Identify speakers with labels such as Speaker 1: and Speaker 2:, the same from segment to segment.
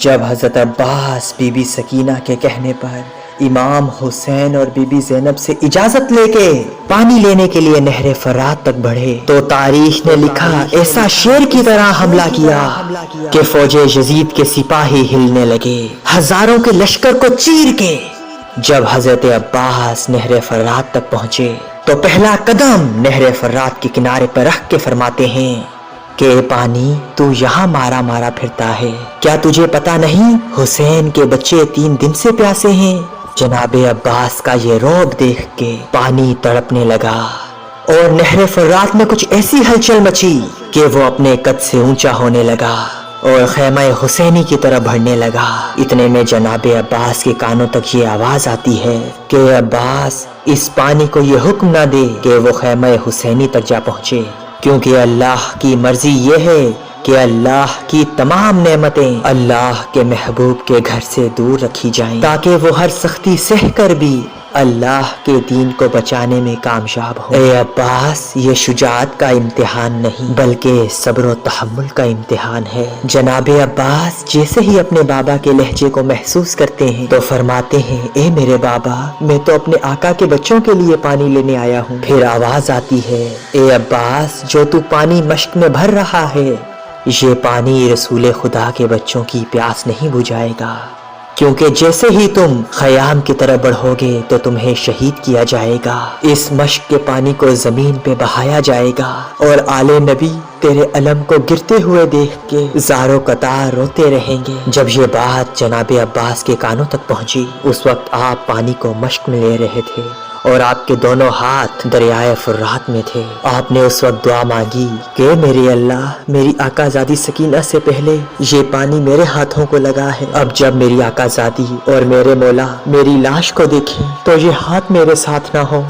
Speaker 1: جب حضرت عباس be be Sakina کے کہنے پر امام حسین اور بی بی زینب سے اجازت لے کے پانی لینے کے لیے نہر فرات تک بڑھے تو تاریخ نے لکھا ایسا شیر کی طرح حملہ کیا کہ فوج یزید کے سپاہی ہلنے لگے ہزاروں کے لشکر کو چیر کے۔ جب حضرت عباس نہر فرات تک پہنچے تو پہلا قدم نہر فرات کے کنارے پر رکھ کے فرماتے ہیں کہ پانی تو یہاں مارا مارا پھرتا ہے، کیا تجھے پتا نہیں حسین کے بچے 3 دن سے پیاسے ہیں؟ جناب عباس کا یہ رعب دیکھ کے پانی تڑپنے لگا اور نہر فرات میں کچھ ایسی ہلچل مچی کہ وہ اپنے قد سے اونچا ہونے لگا اور خیمہ حسینی کی طرف بڑھنے لگا۔ اتنے میں جناب عباس کے کانوں تک یہ آواز آتی ہے کہ عباس اس پانی کو یہ حکم نہ دے کہ وہ خیمہ حسینی تک جا پہنچے، کیونکہ اللہ کی مرضی یہ ہے کہ اللہ کی تمام نعمتیں اللہ کے محبوب کے گھر سے دور رکھی جائیں تاکہ وہ ہر سختی سہ کر بھی اللہ کے دین کو بچانے میں کامیاب ہو۔ اے عباس، یہ شجاعت کا امتحان نہیں بلکہ صبر و تحمل کا امتحان ہے۔ جناب عباس جیسے ہی اپنے بابا کے لہجے کو محسوس کرتے ہیں تو فرماتے ہیں، اے میرے بابا، میں تو اپنے آقا کے بچوں کے لیے پانی لینے آیا ہوں۔ پھر آواز آتی ہے، اے عباس، جو تو پانی مشک میں بھر رہا ہے، یہ پانی رسول خدا کے بچوں کی پیاس نہیں بجھائے گا، کیونکہ جیسے ہی تم خیام کی طرف بڑھو گے تو تمہیں شہید کیا جائے گا۔ اس مشک کے پانی کو زمین پہ بہایا جائے گا اور آل نبی تیرے علم کو گرتے ہوئے دیکھ کے زاروں قطار روتے رہیں گے۔ جب یہ بات جناب عباس کے کانوں تک پہنچی، اس وقت آپ پانی کو مشک میں لے رہے تھے اور آپ کے دونوں ہاتھ دریائے فرات میں تھے۔ آپ نے اس وقت دعا مانگی کہ میرے اللہ، میری آقا زادی سکینہ سے پہلے یہ پانی میرے ہاتھوں کو لگا ہے، اب جب میری آقا زادی اور میرے مولا میری لاش کو دیکھیں تو یہ ہاتھ میرے ساتھ نہ ہو۔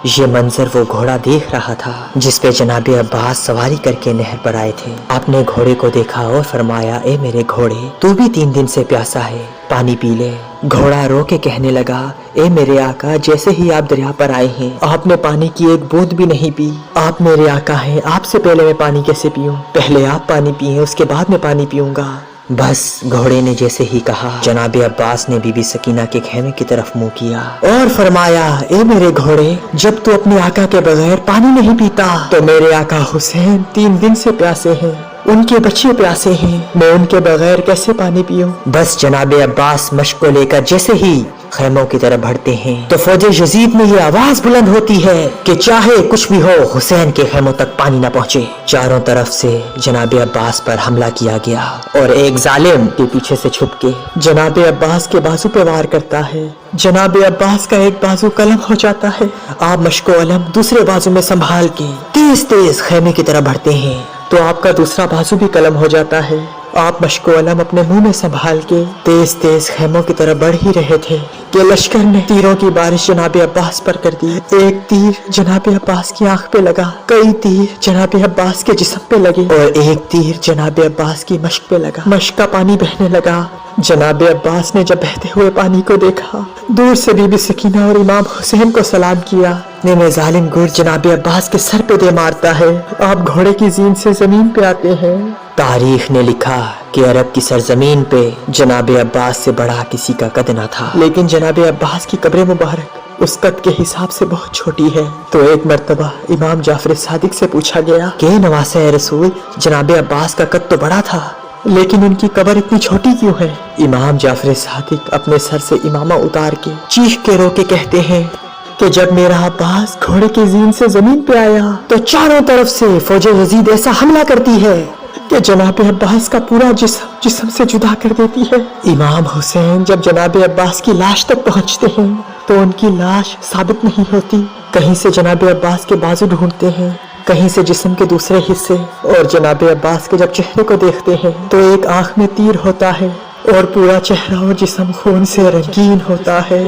Speaker 1: یہ منظر وہ گھوڑا دیکھ رہا تھا جس پہ جناب عباس سواری کر کے نہر پر آئے تھے۔ آپ نے گھوڑے کو دیکھا اور فرمایا، اے میرے گھوڑے، تو بھی 3 دن سے پیاسا ہے، پانی پی لے۔ گھوڑا رو کے کہنے لگا، اے میرے آقا، جیسے ہی آپ دریا پر آئے ہیں آپ نے پانی کی ایک بوند بھی نہیں پی۔ آپ میرے آقا ہیں، آپ سے پہلے میں پانی کیسے پیوں؟ پہلے آپ پانی پیئیں، اس کے بعد میں پانی پیوں گا۔ بس گھوڑے نے جیسے ہی کہا، جناب عباس نے بی بی سکینہ کے خیمے کی طرف منہ کیا اور فرمایا، اے میرے گھوڑے، جب تو اپنے آقا کے بغیر پانی نہیں پیتا تو میرے آقا حسین 3 دن سے پیاسے ہیں، ان کے بچے پیاسے ہیں، میں ان کے بغیر کیسے پانی پیوں؟ بس جناب عباس مشک کو لے کر جیسے ہی خیموں کی طرف بڑھتے ہیں تو فوج یزید میں یہ آواز بلند ہوتی ہے کہ چاہے کچھ بھی ہو حسین کے خیموں تک پانی نہ پہنچے۔ چاروں طرف سے جناب عباس پر حملہ کیا گیا اور ایک ظالم کے پیچھے سے چھپ کے جناب عباس کے بازو پہ وار کرتا ہے۔ جناب عباس کا ایک بازو قلم ہو جاتا ہے، آپ مشک و علم دوسرے بازو میں سنبھال کے تیز تیز خیمے کی طرف بڑھتے ہیں تو آپ کا دوسرا بازو بھی قلم ہو جاتا ہے۔ آپ مشک و علم اپنے منہ میں سنبھال کے تیز تیز خیموں کی طرف بڑھ ہی رہے تھے کہ لشکر نے تیروں کی بارش جناب عباس پر کر دی۔ ایک تیر جناب عباس کی آنکھ پہ لگا، کئی تیر جناب عباس کے جسم پہ لگے اور ایک تیر جناب عباس کی مشک پہ لگا۔ مشک کا پانی بہنے لگا۔ جناب عباس نے جب بہتے ہوئے پانی کو دیکھا، دور سے بی بی سکینہ اور امام حسین کو سلام کیا۔ ظالم گور جناب عباس کے سر پہ دے مارتا ہے، آپ گھوڑے کی زین سے زمین پہ آتے ہیں۔ تاریخ نے لکھا کہ عرب کی سرزمین پہ جناب عباس سے بڑا کسی کا قد نہ تھا، لیکن جناب عباس کی قبر مبارک اس قد کے حساب سے بہت چھوٹی ہے۔ تو ایک مرتبہ امام جعفر صادق سے پوچھا گیا کہ نواسہ رسول، جناب عباس کا قد تو بڑا تھا لیکن ان کی قبر اتنی چھوٹی کیوں ہے؟ امام جعفر صادق اپنے سر سے امامہ اتار کے چیخ کے رو کے کہتے ہیں کہ جب میرا عباس گھوڑے کی زین سے زمین پہ آیا تو چاروں طرف سے فوج یزید ایسا حملہ کرتی ہے کہ جناب عباس کا پورا جسم سے جدا کر دیتی ہے۔ امام حسین جب جناب عباس کی لاش تک پہنچتے ہیں تو ان کی لاش ثابت نہیں ہوتی، کہیں سے جناب عباس کے بازو ڈھونڈتے ہیں، کہیں سے جسم کے دوسرے حصے، اور جناب عباس کے جب چہرے کو دیکھتے ہیں تو ایک آنکھ میں تیر ہوتا ہے اور پورا چہرہ اور جسم خون سے رنگین ہوتا ہے۔